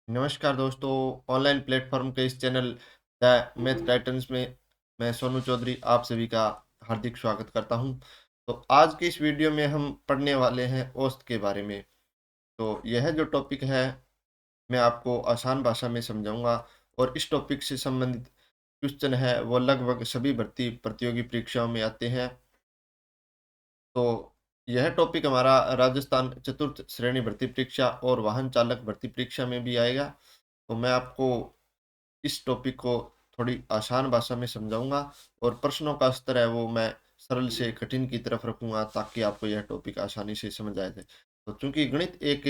नमस्कार दोस्तों। Online platform के इस चैनल द मैथ टाइटन्स में मैं सोनू चौधरी आप सभी का हार्दिक स्वागत करता हूं। तो आज की इस वीडियो में हम पढ़ने वाले हैं औसत के बारे में। तो यह जो टॉपिक है मैं आपको आसान भाषा में समझाऊंगा और इस टॉपिक से संबंधित क्वेश्चन है वो लगभग सभी भर्ती प्रतियोगी परीक्षाओं में आते हैं। तो यह टॉपिक हमारा राजस्थान चतुर्थ श्रेणी भर्ती परीक्षा और वाहन चालक भर्ती परीक्षा में भी आएगा। तो मैं आपको इस टॉपिक को थोड़ी आसान भाषा में समझाऊंगा और प्रश्नों का स्तर है वो मैं सरल से कठिन की तरफ रखूंगा ताकि आपको यह टॉपिक आसानी से समझ आए। तो चूंकि गणित एक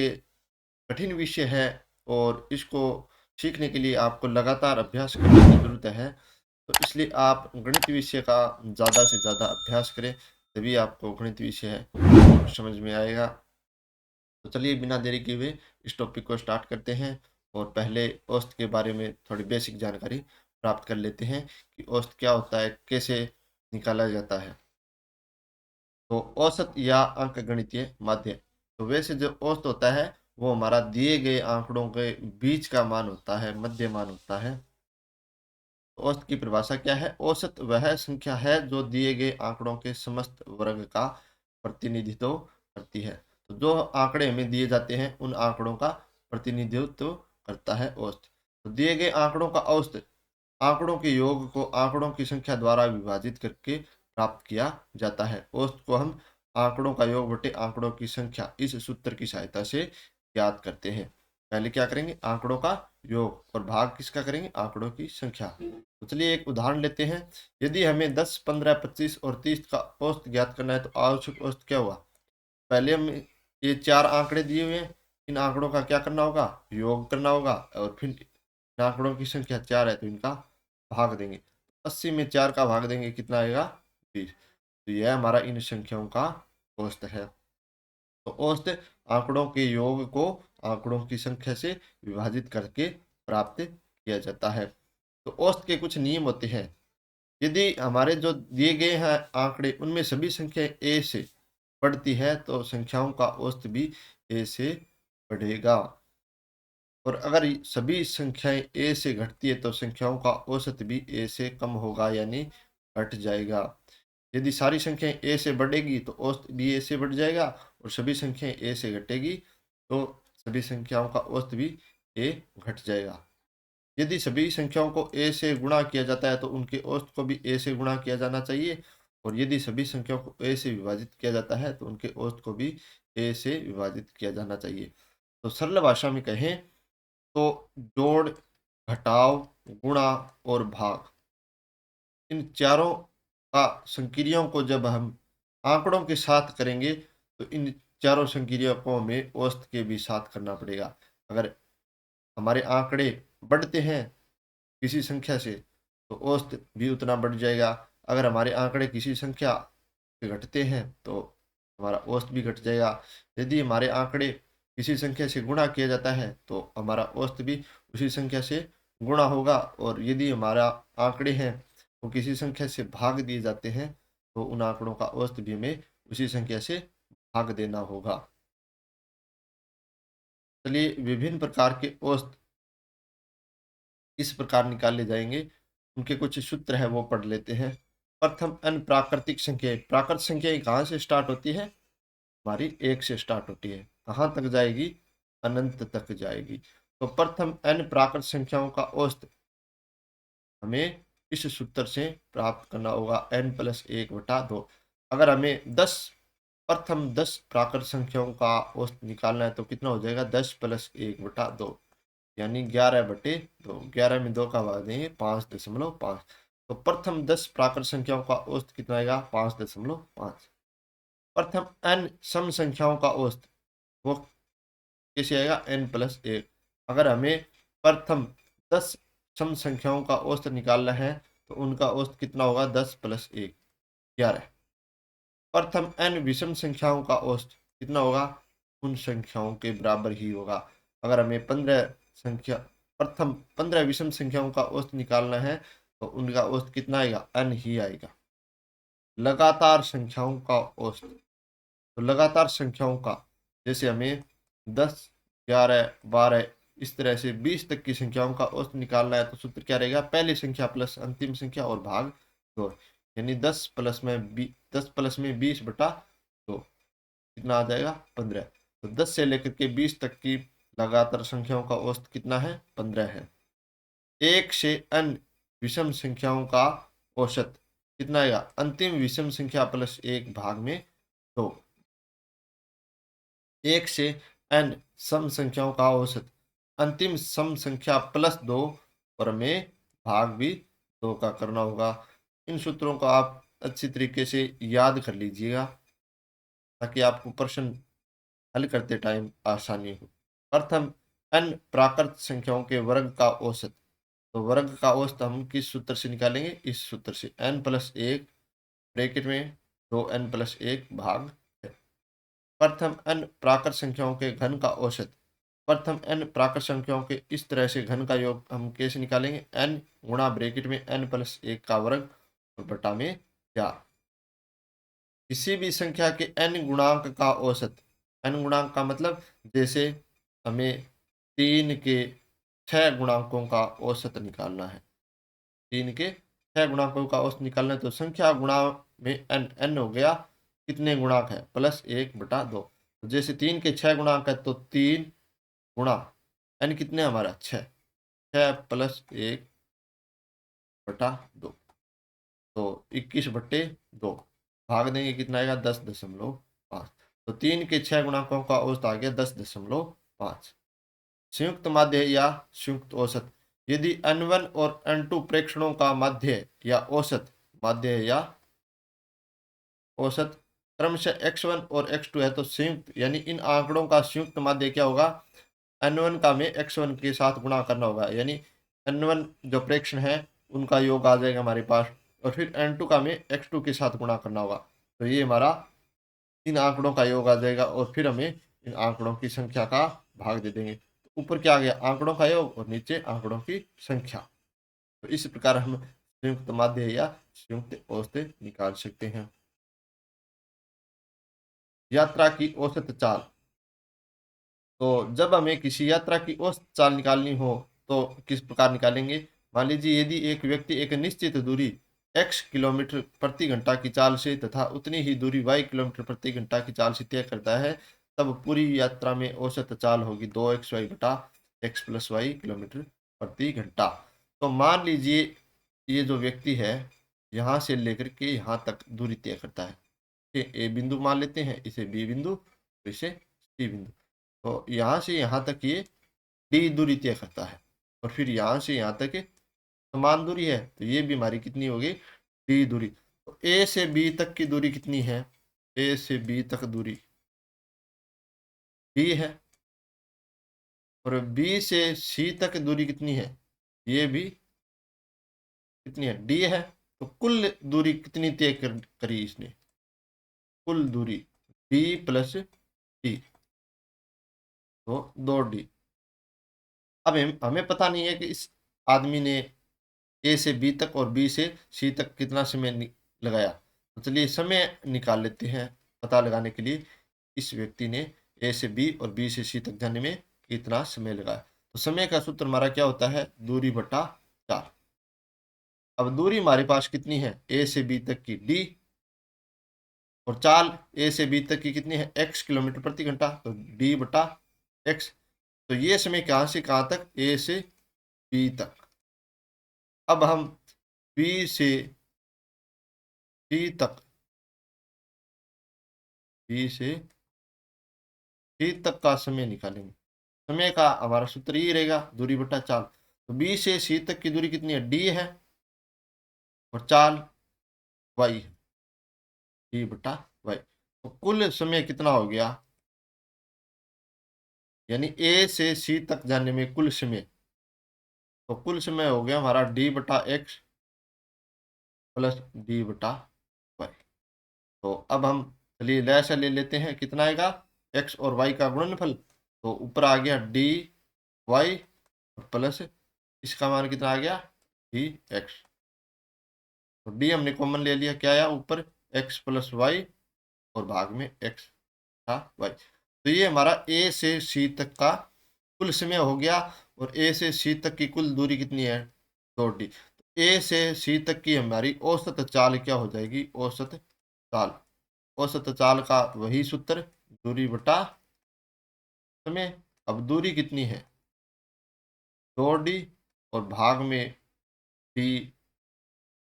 कठिन विषय है और इसको सीखने के लिए आपको लगातार अभ्यास करने की जरूरत है, तो इसलिए आप गणित विषय का ज़्यादा से ज़्यादा अभ्यास करें, तभी आपको गणित विषय है समझ में आएगा। तो चलिए बिना देरी किए हुए इस टॉपिक को स्टार्ट करते हैं और पहले औसत के बारे में थोड़ी बेसिक जानकारी प्राप्त कर लेते हैं कि औसत क्या होता है, कैसे निकाला जाता है। तो औसत या अंकगणितीय माध्य, तो वैसे जो औसत होता है वो हमारा दिए गए आंकड़ों के बीच का मान होता है, मध्य मान होता है। तो औसत की परिभाषा क्या है? औसत वह संख्या है जो दिए गए आंकड़ों के समस्त वर्ग का प्रतिनिधित्व करती है। तो जो आंकड़े हमें दिए जाते हैं उन आंकड़ों का प्रतिनिधित्व करता है औसत। तो दिए गए आंकड़ों का औसत आंकड़ों के योग को आंकड़ों की संख्या द्वारा विभाजित करके प्राप्त किया जाता है। औसत को हम आंकड़ों का योग बटे आंकड़ों की संख्या इस सूत्र की सहायता से ज्ञात करते हैं। पहले क्या करेंगे? आंकड़ों का योग, और भाग किसका करेंगे? आंकड़ों की संख्या। तो चलिए एक उदाहरण लेते हैं। यदि हमें 10, 15, 25 और 30 का औसत ज्ञात करना है तो आवश्यक औसत क्या हुआ? पहले हम ये चार आंकड़े दिए हुए हैं, इन आंकड़ों का क्या करना होगा? योग करना होगा, और फिर इन आंकड़ों की संख्या 4 है तो इनका भाग देंगे। 80 में 4 का भाग देंगे, कितना आएगा? 20। तो यह हमारा इन संख्याओं का औसत है। तो औसत आंकड़ों के योग को आंकड़ों की संख्या से विभाजित करके प्राप्त किया जाता है। तो औसत के कुछ नियम होते हैं। यदि हमारे जो दिए गए हैं आंकड़े उनमें सभी संख्याएं ए से बढ़ती है तो संख्याओं का औसत भी ए से बढ़ेगा, और अगर सभी संख्याएं ए से घटती है तो संख्याओं का औसत भी ए से कम होगा, यानी घट जाएगा। यदि सारी संख्याएं ए से बढ़ेगी तो औसत भी ए से बढ़ जाएगा, और सभी संख्याएं ए से घटेगी तो सभी संख्याओं का औसत भी ए घट जाएगा। यदि सभी संख्याओं को ए से गुणा किया जाता है तो उनके औसत को भी ए से गुणा किया जाना चाहिए, और यदि सभी संख्याओं को ए से विभाजित किया जाता है तो उनके औसत को भी ए से विभाजित किया जाना चाहिए। तो सरल भाषा में कहें तो जोड़, घटाव, गुणा और भाग, इन चारों का संक्रियाओं को जब हम आंकड़ों के साथ करेंगे तो इन चारों संक्रियाओं को हमें औसत के भी साथ करना पड़ेगा। अगर हमारे आंकड़े बढ़ते हैं किसी संख्या से तो औसत भी उतना बढ़ जाएगा। अगर हमारे आंकड़े किसी संख्या से घटते हैं तो हमारा औसत भी घट जाएगा। यदि हमारे आंकड़े किसी संख्या से गुणा किया जाता है तो हमारा औसत भी उसी संख्या से गुणा होगा, और यदि हमारा आंकड़े हैं वो किसी संख्या से भाग दिए जाते हैं तो उन आंकड़ों का औसत भी हमें उसी संख्या से भाग देना होगा। चलिए विभिन्न प्रकार के औसत इस प्रकार निकाले जाएंगे, उनके कुछ सूत्र है वो पढ़ लेते हैं। प्रथम n प्राकृतिक संख्याएं। प्राकृतिक संख्याएं कहाँ से स्टार्ट होती है? हमारी एक से स्टार्ट होती है, कहाँ तक जाएगी? अनंत तक जाएगी। तो प्रथम n प्राकृत संख्याओं का औसत हमें इस सूत्र से प्राप्त करना होगा, n+1/2। अगर हमें 10 प्रथम 10 प्राकृत संख्याओं का औसत निकालना है तो कितना हो जाएगा? 10+1/2, यानी 11/2। 11 में 2 का भाग देंगे, 5.5। तो प्रथम 10 प्राकृत संख्याओं का औसत कितना आएगा? 5.5। प्रथम n सम संख्याओं का औसत वो कैसे आएगा? n+1। अगर हमें प्रथम 10 सम संख्याओं का औसत निकालना है तो उनका औसत कितना होगा? 10+1, 11। प्रथम n विषम संख्याओं का औसत कितना होगा? उन संख्याओं के बराबर ही होगा। अगर हमें 15 संख्या प्रथम 15 विषम संख्याओं का औसत निकालना है तो उनका औसत कितना आएगा? n ही आएगा। लगातार संख्याओं का औसत, तो लगातार संख्याओं का, जैसे हमें 10, 11, 12 इस तरह से 20 तक की संख्याओं का औसत निकालना है तो सूत्र क्या रहेगा, पहली संख्या प्लस अंतिम संख्या और भाग 2, यानी 10 प्लस में 20/2 कितना आ जाएगा 15। तो 10 से लेकर के 20 तक की लगातार संख्याओं का औसत कितना है, 15 है। 1 से n विषम संख्याओं का औसत कितना आएगा, अंतिम विषम संख्या प्लस 1 भाग में 2। 1 से n सम संख्याओं का औसत अंतिम सम संख्या प्लस 2 और हमें भाग भी 2 का करना होगा। इन सूत्रों को आप अच्छी तरीके से याद कर लीजिएगा ताकि आपको प्रश्न हल करते टाइम आसानी हो। प्रथम, n प्राकृत संख्याओं के वर्ग का औसत। तो वर्ग का औसत हम किस सूत्र से निकालेंगे, इस सूत्र से, n+1 ब्रैकेट में 2n+1 भाग है। प्रथम n प्राकृत संख्याओं के घन का औसत। प्रथम n प्राकृत संख्याओं के इस तरह से घन का योग हम कैसे निकालेंगे, n गुणा ब्रैकेट में n+1 का वर्ग और बटा में 4। किसी भी संख्या के n गुणांक का औसत, n गुणांक का मतलब जैसे हमें 3 के 6 गुणांकों का औसत निकालना है, 3 के 6 गुणांकों का औसत निकालना है तो संख्या गुणा में n हो गया कितने गुणांक है, +1/2। तो जैसे 3 के 6 गुणांक है तो 3 गुणा n कितने हमारा 6, 6 + 1/2 तो 21/2 भाग देंगे कितना आएगा 10.5। तो 3 के 6 गुणांकों का औसत आ गया 10.5। संयुक्त माध्य या संयुक्त औसत। यदि n1 और n2 प्रेक्षणों का माध्य या औसत, माध्य या औसत क्रमशः x1 और x2 है तो संयुक्त यानी इन आंकड़ों का संयुक्त माध्य क्या होगा, n1 का में x1 के साथ गुणा करना होगा, यानी n1 जो प्रेक्षण है उनका योग आ जाएगा हमारे पास, और फिर n2 का में x2 के साथ गुणा करना होगा। तो ये हमारा इन आंकड़ों का योग आ जाएगा और फिर हमें इन आंकड़ों की संख्या का भाग दे देंगे। तो ऊपर क्या आ गया, आंकड़ों का योग और नीचे आंकड़ों की संख्या। तो इस प्रकार हम संयुक्त माध्य या संयुक्त औसत निकाल सकते हैं। यात्रा की औसत चाल। तो जब हमें किसी यात्रा की औसत चाल निकालनी हो तो किस प्रकार निकालेंगे। मान लीजिए यदि एक व्यक्ति एक निश्चित दूरी x किलोमीटर प्रति घंटा की चाल से तथा उतनी ही दूरी y किलोमीटर प्रति घंटा की चाल से तय करता है, तब पूरी यात्रा में औसत चाल होगी 2xy/x+y किलोमीटर प्रति घंटा। तो मान लीजिए ये जो व्यक्ति है यहाँ से लेकर के यहाँ तक दूरी तय करता है, ए बिंदु मान लेते हैं, इसे बी बिंदु, इसे सी बिंदु। तो यहाँ से यहाँ तक ये डी दूरी तय करता है और फिर यहाँ से यहाँ तक समान दूरी है, तो ये भी हमारी कितनी होगी, डी दूरी। तो ए से बी तक की दूरी कितनी है, ए से बी तक दूरी डी है, और बी से सी तक दूरी कितनी है, ये भी कितनी है, डी है। तो कुल दूरी कितनी तय करी इसने, कुल दूरी डी प्लस डी, तो 2D। अब हमें पता नहीं है कि इस आदमी ने ए से बी तक और बी से सी तक कितना समय लगाया, तो चलिए समय निकाल लेते हैं पता लगाने के लिए। इस व्यक्ति ने ए से बी और बी से सी तक जाने में कितना समय लगाया। तो समय का सूत्र हमारा क्या होता है, दूरी बटा 4। अब दूरी हमारे पास कितनी है, ए से बी तक की डी, और चाल ए से बी तक की कितनी है, x किलोमीटर प्रति घंटा, तो डी बटा x। तो ये समय कहाँ से कहाँ तक, ए से बी तक। अब हम बी से सी तक, बी से सी तक का समय निकालेंगे। समय का हमारा सूत्र ये रहेगा, दूरी बटा चाल। तो बी से सी तक की दूरी कितनी है, डी है, और चाल वाई है, डी बटा वाई। तो कुल समय कितना हो गया, यानी ए से सी तक जाने में कुल समय, तो कुल समय हो गया हमारा डी बटा एक्स प्लस डी बटा वाई। तो अब हम चलिए ऐसा ले लेते हैं, कितना आएगा, एक्स और वाई का गुणनफल। तो ऊपर आ गया डी वाई प्लस इसका मान कितना आ गया, डी एक्स। तो डी हमने कॉमन ले लिया, क्या आया ऊपर, एक्स प्लस वाई और भाग में एक्स था वाई। तो ये हमारा ए से सी तक का कुल समय हो गया। और ए से सी तक की कुल दूरी कितनी है, 2d। तो ए से सी तक की हमारी औसत चाल क्या हो जाएगी, औसत चाल। औसत चाल का वही सूत्र, दूरी बटा समय। अब दूरी कितनी है, 2d, और भाग में d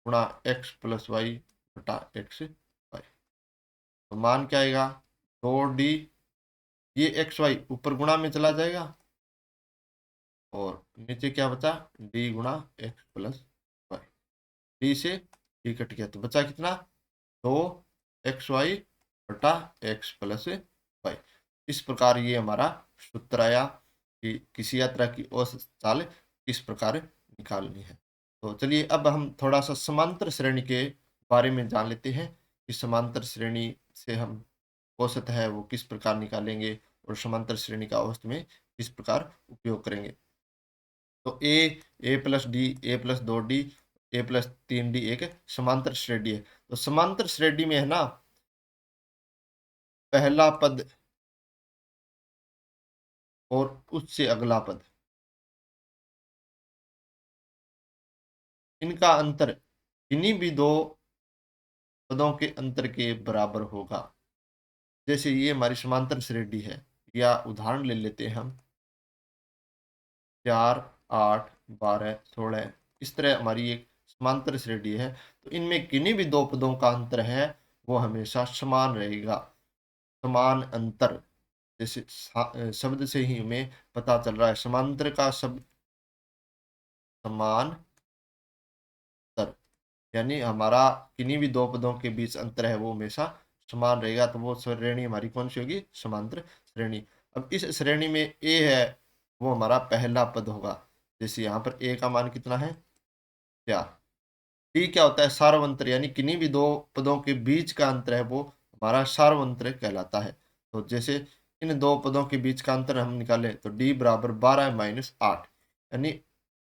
गुणा एक्स प्लस वाई बटा एक्स वाई। तो मान क्या आएगा, 2d, ये एक्स वाई ऊपर गुणा में चला जाएगा, और नीचे क्या बचा, d गुणा एक्स प्लस वाई। डी से डी कट गया तो बचा कितना, 2xy बटा एक्स प्लस वाई। इस प्रकार ये हमारा सूत्र आया कि किसी यात्रा की औसत चाल किस प्रकार निकालनी है। तो चलिए अब हम थोड़ा सा समांतर श्रेणी के बारे में जान लेते हैं कि समांतर श्रेणी से हम औसत है वो किस प्रकार निकालेंगे, और समांतर श्रेणी का औसत में किस प्रकार उपयोग करेंगे। तो ए प्लस डी, ए प्लस 2d, ए प्लस 3d एक समांतर श्रेणी है। तो समांतर श्रेणी में है ना, पहला पद और उससे अगला पद, इनका अंतर किन्हीं भी दो पदों के अंतर के बराबर होगा। जैसे ये हमारी समांतर श्रेणी है, या उदाहरण ले लेते हैं हम, 4, 8, 12, 16, इस तरह हमारी एक समांतर श्रेणी है। तो इनमें किन्हीं भी दो पदों का अंतर है वो हमेशा समान रहेगा। समान अंतर, जैसे शब्द से ही हमें पता चल रहा है, समांतर का शब्द समान अंतर, यानी हमारा किन्हीं भी दो पदों के बीच अंतर है वो हमेशा समान रहेगा। तो वो श्रेणी हमारी कौन सी होगी, समांतर श्रेणी। अब इस श्रेणी में ए है वो हमारा पहला पद होगा। जैसे यहाँ पर ए का मान कितना है, 4। डी क्या होता है, सार्वंत्र, यानी किन्हीं भी दो पदों के बीच का अंतर है वो हमारा सार्वंत्र कहलाता है। तो जैसे इन दो पदों के बीच का अंतर हम निकालें तो डी बराबर 12 माइनस 8, यानी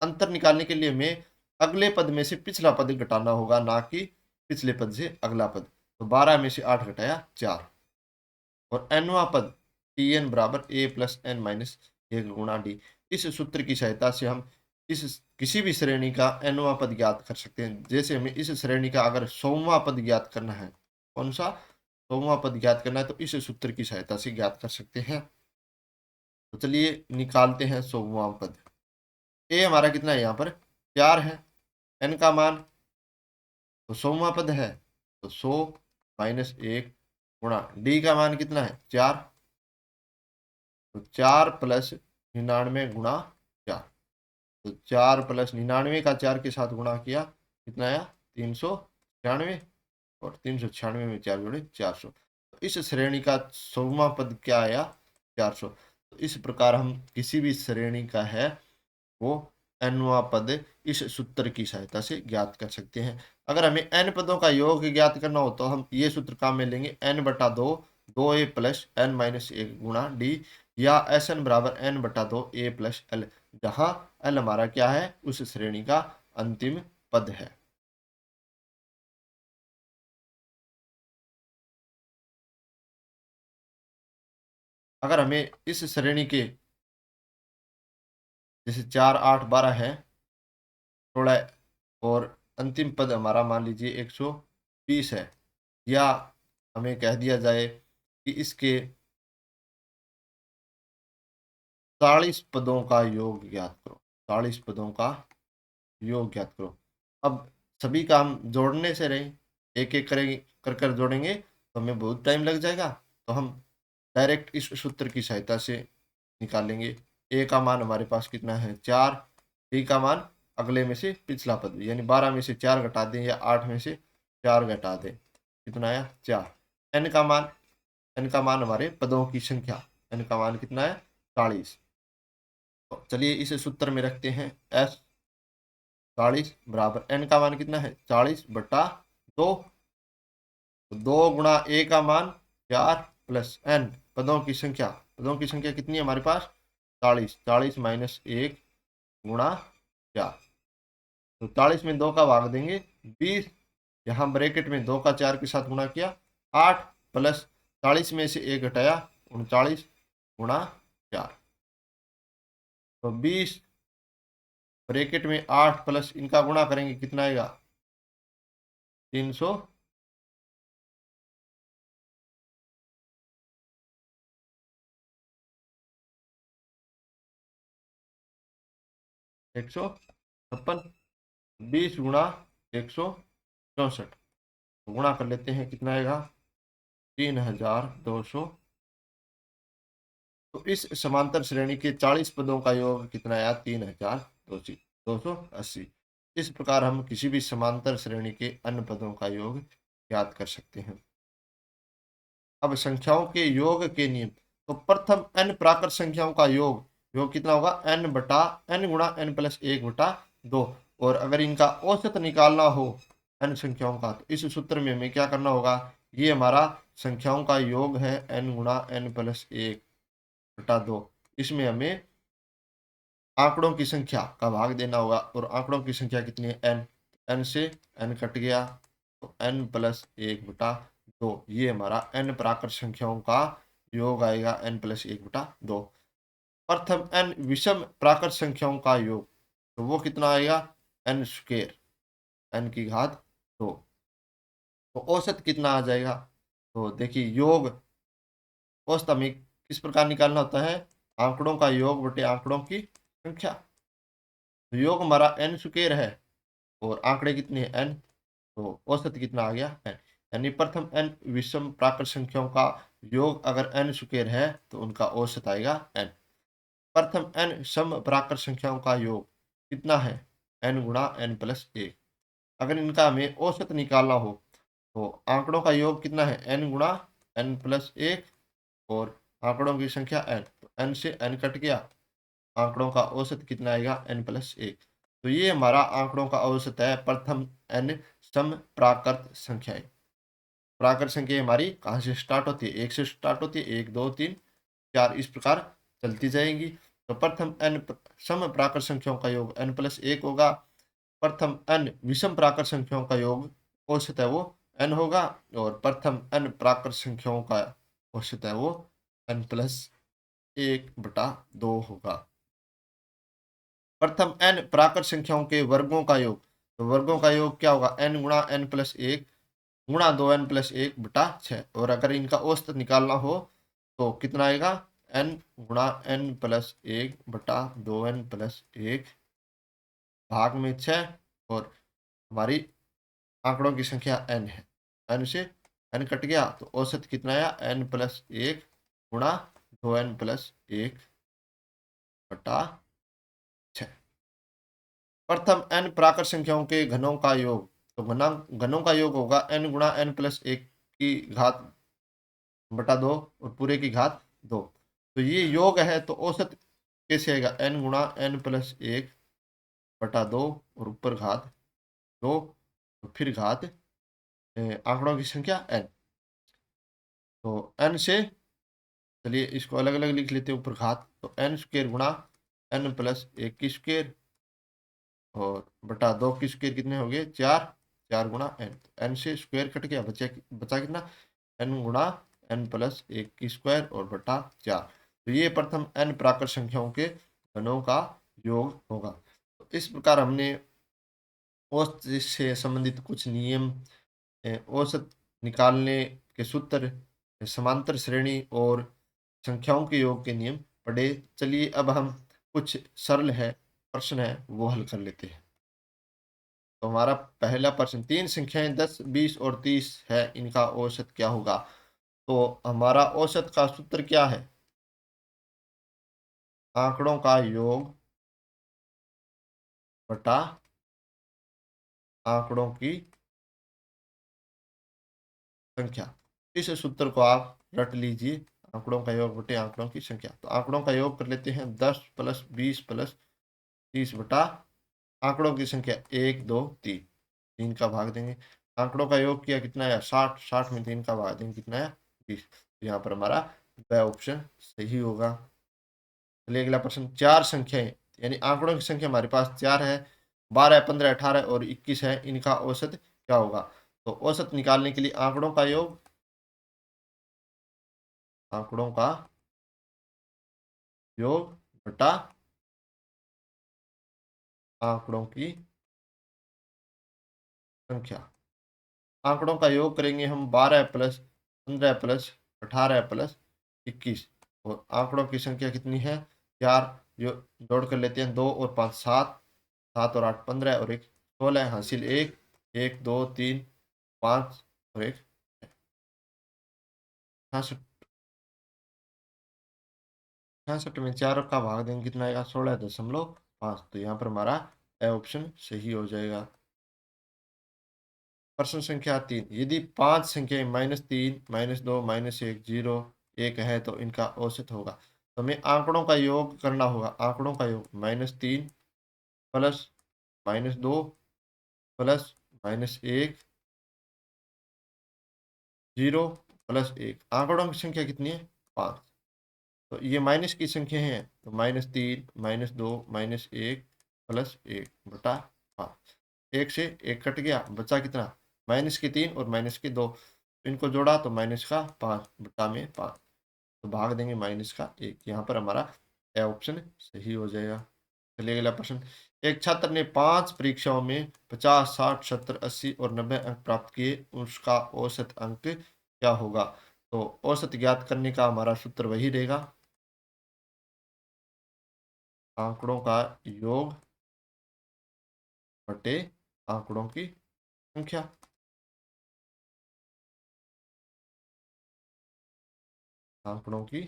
अंतर निकालने के लिए हमें अगले पद में से पिछला पद घटाना होगा, ना कि पिछले पद से अगला पद। तो 12 में से 8 घटाया 4, और nवां पद टी एन बराबर ए प्लस एन माइनस 1 गुणा डी। इस सूत्र की सहायता से हम इस किसी भी श्रेणी का nवां पद ज्ञात कर सकते हैं। जैसे हमें इस श्रेणी का अगर 100वां पद ज्ञात करना है, कौन सा, 100वां पद ज्ञात करना है, तो इस सूत्र की सहायता से ज्ञात कर सकते हैं। तो चलिए निकालते हैं 100वां पद। ए हमारा कितना है, यहाँ पर 4 है, एन का मान तो 100वां पद है, तो 100 माइनस 1 गुणा डी का मान कितना है 4, तो 4 प्लस 99 गुणा 4। तो 4 प्लस 99 का 4 के साथ गुणा किया, कितना आया 396, और 396 में 4 जोड़े 400। तो इस श्रेणी का 100वां पद क्या आया, 400। तो इस प्रकार हम किसी भी श्रेणी का है वो nवां पद इस सूत्र की सहायता से ज्ञात कर सकते हैं। अगर हमें n पदों का योग ज्ञात करना हो तो हम ये सूत्र काम में लेंगे, n बटा 2, 2a प्लस एन माइनस 1 गुणा डी, या एस एन बराबर n बटा 2 a प्लस एल, जहाँ l हमारा क्या है, उस श्रेणी का अंतिम पद है। अगर हमें इस श्रेणी के जैसे 4, 8, 12 है, 16, और अंतिम पद हमारा मान लीजिए 120 है, या हमें कह दिया जाए कि इसके 40 पदों का योग ज्ञात करो, 40 पदों का योग ज्ञात करो। अब सभी काम जोड़ने से रहे, एक एक करेंगे, कर कर जोड़ेंगे तो हमें बहुत टाइम लग जाएगा। तो हम डायरेक्ट इस सूत्र की सहायता से निकालेंगे। ए का मान हमारे पास कितना है 4, डी का मान अगले में से पिछला पद, यानी 12 में से 4 घटा दें या 8 में से 4 घटा दें, कितना आया 4। एन का मान, एन का मान हमारे पदों की संख्या, एन का मान कितना है 40। तो चलिए इसे सूत्र में रखते हैं, एस 40 बराबर एन का मान कितना है 40 बटा 2, तो 2 गुणा ए का मान 4 प्लस एन पदों की संख्या, पदों की संख्या कितनी है हमारे पास 40, 40 माइनस 1 गुणा 4। तो 40 में 2 का भाग देंगे 20, यहाँ ब्रैकेट में 2 का 4 के साथ गुणा किया 8, प्लस 40 में से 1 घटाया 39 गुणा 4। तो 20 ब्रैकेट में 8 प्लस इनका गुणा करेंगे कितना आएगा 300, 156। 20 × 164, गुणा कर लेते हैं कितना आएगा 3200। तो इस समांतर श्रेणी के 40 पदों का योग कितना आया 3280। इस प्रकार हम किसी भी समांतर श्रेणी के अन्य पदों का योग ज्ञात कर सकते हैं। अब संख्याओं के योग के नियम। तो प्रथम n प्राकृत संख्याओं का योग, योग कितना होगा n बटा n गुणा n प्लस 1/2। और अगर इनका औसत निकालना हो n संख्याओं का, तो इस सूत्र में हमें क्या करना होगा, ये हमारा संख्याओं का योग है n गुणा n प्लस 1/2। इसमें हमें आंकड़ों की संख्या का भाग देना होगा, और आंकड़ों की संख्या कितनी है n, n से n कट गया तो n प्लस 1/2। ये हमारा n प्राकृत संख्याओं का योग आएगा n प्लस 1/2। प्रथम n विषम प्राकृत संख्याओं का योग, तो वो कितना आएगा n स्क्वायर, n की घात 2। तो औसत कितना आ जाएगा, तो देखिए योग औसत हमें किस प्रकार निकालना होता है, आंकड़ों का योग बटे आंकड़ों की संख्या। तो योग हमारा n स्क्वायर है और आंकड़े कितने हैं n, तो औसत कितना आ गया n। यानी प्रथम n विषम प्राकृत संख्याओं का योग अगर n स्क्वायर है तो उनका औसत आएगा n। प्रथम n सम प्राकृत संख्याओं का योग कितना है n गुणा n प्लस 1। अगर इनका हमें औसत निकालना हो तो आंकड़ों का योग कितना है n गुणा n प्लस 1, और आंकड़ों की संख्या n, तो n से n कट गया, आंकड़ों का औसत कितना आएगा n प्लस 1। तो ये हमारा आंकड़ों का औसत है प्रथम n सम प्राकृत संख्याएं। प्राकृत संख्या हमारी कहाँ से स्टार्ट होती है, 1 से स्टार्ट होती है, 1 2 3 4 इस प्रकार चलती जाएंगी। तो प्रथम n सम प्राकृत संख्याओं का योग n प्लस 1 होगा। प्रथम n विषम प्राकृत संख्याओं का योग औसत है वो n होगा, और प्रथम n प्राकृत संख्याओं का औसत है वो n प्लस 1/2 होगा। प्रथम n प्राकृत संख्याओं के वर्गों का योग, तो वर्गों का योग क्या होगा n गुणा n प्लस 1 गुणा 2n प्लस 1/6। और अगर इनका औसत निकालना हो तो कितना आएगा n गुणा n प्लस 1/2n प्लस 1 भाग में 6, और हमारी आंकड़ों की संख्या n है, n से n कट गया तो औसत कितना आया n प्लस 1 गुणा 2n प्लस 1/6। प्रथम n प्राकृत संख्याओं के घनों का योग, तो घनों का योग होगा n गुणा n प्लस 1 की घात बटा 2 और पूरे की घात 2। तो ये योग है तो औसत कैसे आएगा n गुणा n प्लस 1/2 और ऊपर घात 2 और फिर घात आंकड़ों की संख्या n। तो n से, चलिए इसको अलग अलग लिख लेते हैं, ऊपर घात तो n स्क्वायर गुणा n प्लस 1 की स्क्वायर और बटा 2 की स्क्वायर कितने हो गए 4, 4 गुणा n, n से स्क्वायर कट गया, बचा कितना n गुणा n प्लस 1 की स्क्वायर और बटा 4। तो ये प्रथम n प्राकृत संख्याओं के घनों का योग होगा। तो इस प्रकार हमने औसत से संबंधित कुछ नियम, औसत निकालने के सूत्र, समांतर श्रेणी और संख्याओं के योग के नियम पढ़े। चलिए अब हम कुछ सरल है प्रश्न है वो हल कर लेते हैं। तो हमारा पहला प्रश्न, तीन संख्याएं 10 20 और 30 है, इनका औसत क्या होगा। तो हमारा औसत का सूत्र क्या है, आंकड़ों का योग बटा आंकड़ों की संख्या। इस सूत्र को आप रट लीजिए, आंकड़ों का योग बटे आंकड़ों की संख्या। तो आंकड़ों का योग कर लेते हैं 10 प्लस 20 प्लस 30 बटा आंकड़ों की संख्या 1 2 3, 3 का भाग देंगे। आंकड़ों का योग किया कितना है 60, 60 में 3 का भाग देंगे कितना है 20। तो यहाँ पर हमारा वह ऑप्शन सही होगा। चलिए अगला प्रश्न, चार संख्याएं यानी आंकड़ों की संख्या हमारे पास 4 है, 12 15 18 और 21 है, इनका औसत क्या होगा। तो औसत निकालने के लिए आंकड़ों का योग, आंकड़ों का योग बटा आंकड़ों की संख्या। आंकड़ों का योग करेंगे हम 12 प्लस 15 प्लस 18 प्लस 21। और आंकड़ों की संख्या कितनी है? 4। जो जोड़ कर लेते हैं, 2 और 5 7, 7 और 8 15 और 1 16, हासिल 1 1 2 3 5 और 1 66। 66 में 4 का भाग देंगे कितना आएगा? 16.5। तो यहाँ पर हमारा ए ऑप्शन सही हो जाएगा। प्रश्न संख्या 3, यदि 5 संख्याएं -3 -2 -1 0 1 है तो इनका औसत होगा। तो हमें आंकड़ों का योग करना होगा। आंकड़ों का योग -3 प्लस -2 प्लस -1 0 प्लस 1। आंकड़ों की संख्या कितनी है? 5। तो ये माइनस की संख्या है, तो -3 -2 -1 प्लस 1 बटा 5। 1 से 1 कट गया, बचा कितना? -3 और -2। इनको जोड़ा तो -5 बटा में 5। तो भाग देंगे -1। यहाँ पर हमारा ए ऑप्शन सही हो जाएगा। चलिए अगला प्रश्न। एक छात्र ने 5 परीक्षाओं में 50 60 70 80 और 90 अंक प्राप्त किए, उसका औसत अंक क्या होगा? तो औसत ज्ञात करने का हमारा सूत्र वही रहेगा, आंकड़ों का योग बटे आंकड़ों की संख्या। आंकड़ों की,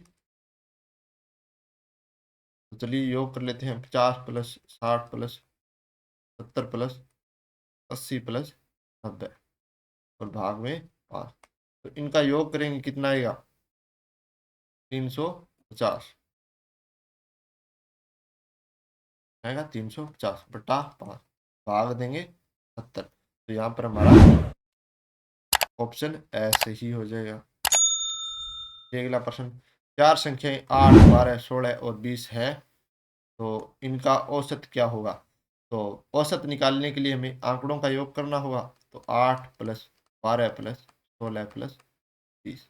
तो चलिए योग कर लेते हैं। 50 प्लस 60 प्लस 70 प्लस 80 प्लस 90 और भाग में 5। तो इनका योग करेंगे कितना आएगा? 350 आएगा। 350 बटा 5, भाग देंगे 70। तो यहाँ पर हमारा ऑप्शन ऐसे ही हो जाएगा। ये अगला प्रश्न। 4 संख्याएं 8 12 16 और 20 है, तो इनका औसत क्या होगा? तो औसत निकालने के लिए हमें आंकड़ों का योग करना होगा। तो 8 प्लस 12 प्लस 16 प्लस 20।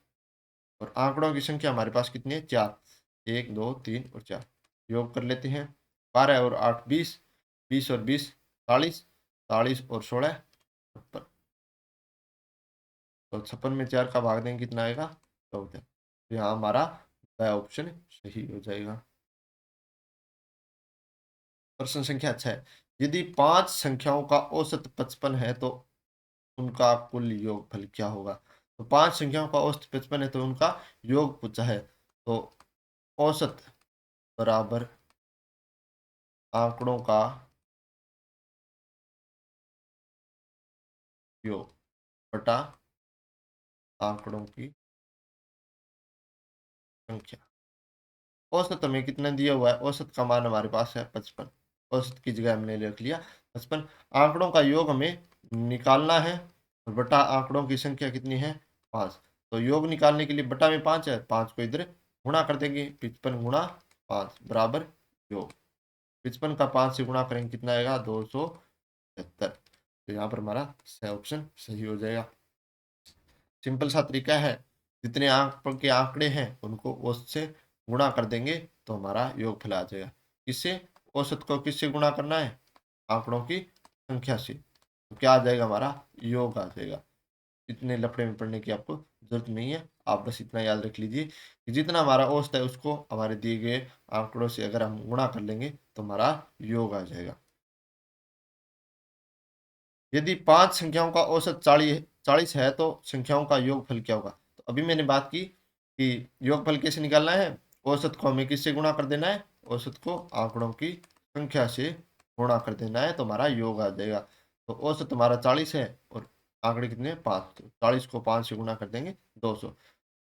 और आंकड़ों की संख्या हमारे पास कितनी है? 4। 1 2 3 और 4। योग कर लेते हैं। 12 और 8 20, 20 और 20 40, 40 और 16 56। तो 56 में 4 का भाग देंगे कितना आएगा? 14। तो यहाँ हमारा ऑप्शन सही हो जाएगा। प्रश्न संख्या 6, यदि 5 संख्याओं का औसत 55 है तो उनका कुल योगफल क्या होगा? तो 5 संख्याओं का औसत 55 है तो उनका योग पूछा है। तो औसत बराबर आंकड़ों का योग बटा आंकड़ों की संख्या। औसत हमें कितना दिया हुआ है? औसत का मान हमारे पास है 55। औसत की जगह हमने लिख लिया 55। आंकड़ों का योग हमें निकालना है, और बटा आंकड़ों की संख्या कितनी है? 5। तो योग निकालने के लिए बटा में 5 है, 5 को इधर गुणा कर देंगे। 55 गुणा 5 बराबर योग। 55 का 5 से गुणा करेंगे कितना आएगा? 275। तो यहाँ पर हमारा ऑप्शन सही हो जाएगा। सिंपल सा तरीका है, जितने आंक के आंकड़े हैं उनको औसत से गुणा कर देंगे तो हमारा योगफल आ जाएगा। किससे? औसत को किससे गुणा करना है? आंकड़ों की संख्या से। तो क्या आ जाएगा? हमारा योग आ जाएगा। इतने लफड़े में पढ़ने की आपको जरूरत नहीं है। आप बस इतना याद रख लीजिए कि जितना हमारा औसत है उसको हमारे दिए गए आंकड़ों से अगर हम गुणा कर लेंगे तो हमारा योग आ जाएगा। यदि 5 संख्याओं का औसत 40 है तो संख्याओं का योगफल क्या होगा? तो अभी मैंने बात की कि योगफल कैसे निकालना है। औसत को हमें किससे गुणा कर देना है? औसत को आंकड़ों की संख्या से गुणा कर देना है तो हमारा योग आ जाएगा। तो औसत हमारा 40 है और आंकड़े कितने? 5। तो 40 को 5 से गुणा कर देंगे 200।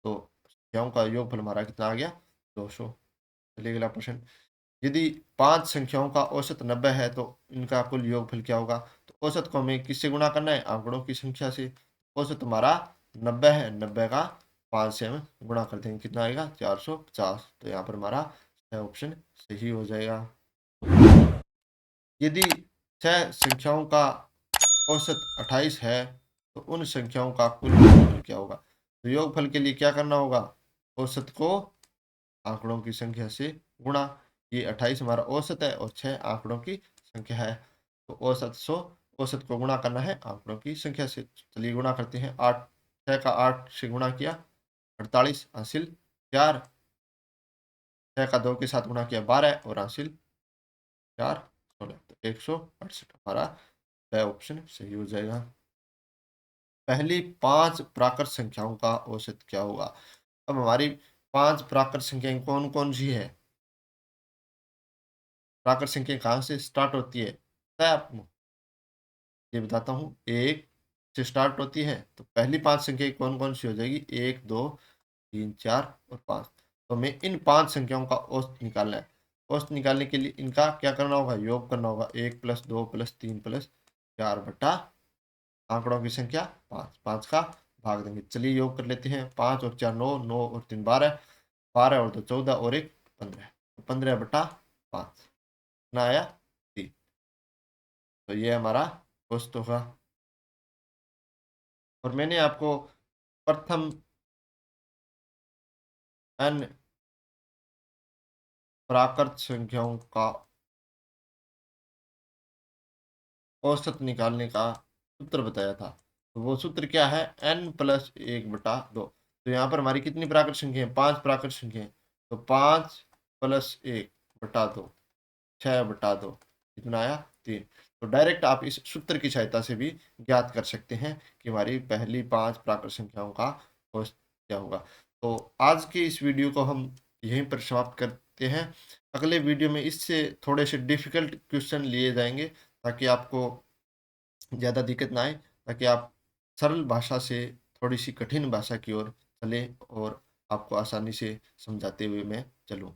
तो संख्याओं का योगफल हमारा कितना आ गया? 200। चलिए अगला प्रश्न। यदि 5 संख्याओं का औसत 90 है तो इनका कुल योगफल क्या होगा? तो औसत को हमें किससे गुणा करना है? आंकड़ों की संख्या से। औसत हमारा 90 है, 90 का 5 से हम गुणा कर देंगे कितना आएगा? 450। तो यहाँ पर हमारा ऑप्शन सही हो जाएगा। यदि 6 संख्याओं का औसत 28 है तो उन संख्याओं का कुल योगफल क्या होगा? तो योगफल के लिए क्या करना होगा? औसत को आंकड़ों की संख्या से गुणा। ये 28 हमारा औसत है और 6 आंकड़ों की संख्या है, तो औसत 100, औसत को गुणा करना है आंकड़ों की संख्या से। चलिए गुणा करते हैं। 8, 6 का 8 से गुणा किया 48, हासिल 4, 6 का 2 के साथ गुणा किया 12 और हासिल 4, 16, तो 168 हमारा वह ऑप्शन सही हो जाएगा। पहली 5 प्राकृत संख्याओं का औसत क्या होगा? अब हमारी 5 प्राकृत संख्याएं कौन कौन सी है? प्राकृत संख्या कहाँ से स्टार्ट होती है पता है आपको? ये बताता हूँ। 1 से स्टार्ट होती है, तो पहली 5 संख्या कौन कौन सी हो जाएगी? 1, 2, 3, 4 और 5। तो हमें इन 5 संख्याओं का औसत निकालना है। औसत निकालने के लिए इनका क्या करना होगा? योग करना होगा। 1 + 2 + 3 + 4 बटा आंकड़ों की संख्या 5, 5 का भाग देंगे। चलिए योग कर लेते हैं। 5 और 4 9, 9 और 3 12, 12 और 2 14 और 1 15, 15 बटा 5 कितना आया? 3। तो ये हमारा औसत होगा। और मैंने आपको प्रथम n प्राकृत संख्याओं का औसत निकालने का सूत्र बताया था। तो वो सूत्र क्या है? n+1/2। तो यहाँ पर हमारी कितनी प्राकृत संख्या है? 5 प्राकृत संख्या है। तो 5 + 1/2, 6/2 कितना आया? 3। तो डायरेक्ट आप इस सूत्र की सहायता से भी ज्ञात कर सकते हैं कि हमारी पहली 5 प्राकृत संख्याओं का औसत क्या होगा। तो आज के इस वीडियो को हम यहीं पर समाप्त करते हैं। अगले वीडियो में इससे थोड़े से डिफिकल्ट क्वेश्चन लिए जाएंगे, ताकि आपको ज़्यादा दिक्कत ना आए, ताकि आप सरल भाषा से थोड़ी सी कठिन भाषा की ओर चले और आपको आसानी से समझाते हुए मैं चलूँ।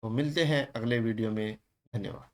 तो मिलते हैं अगले वीडियो में। धन्यवाद।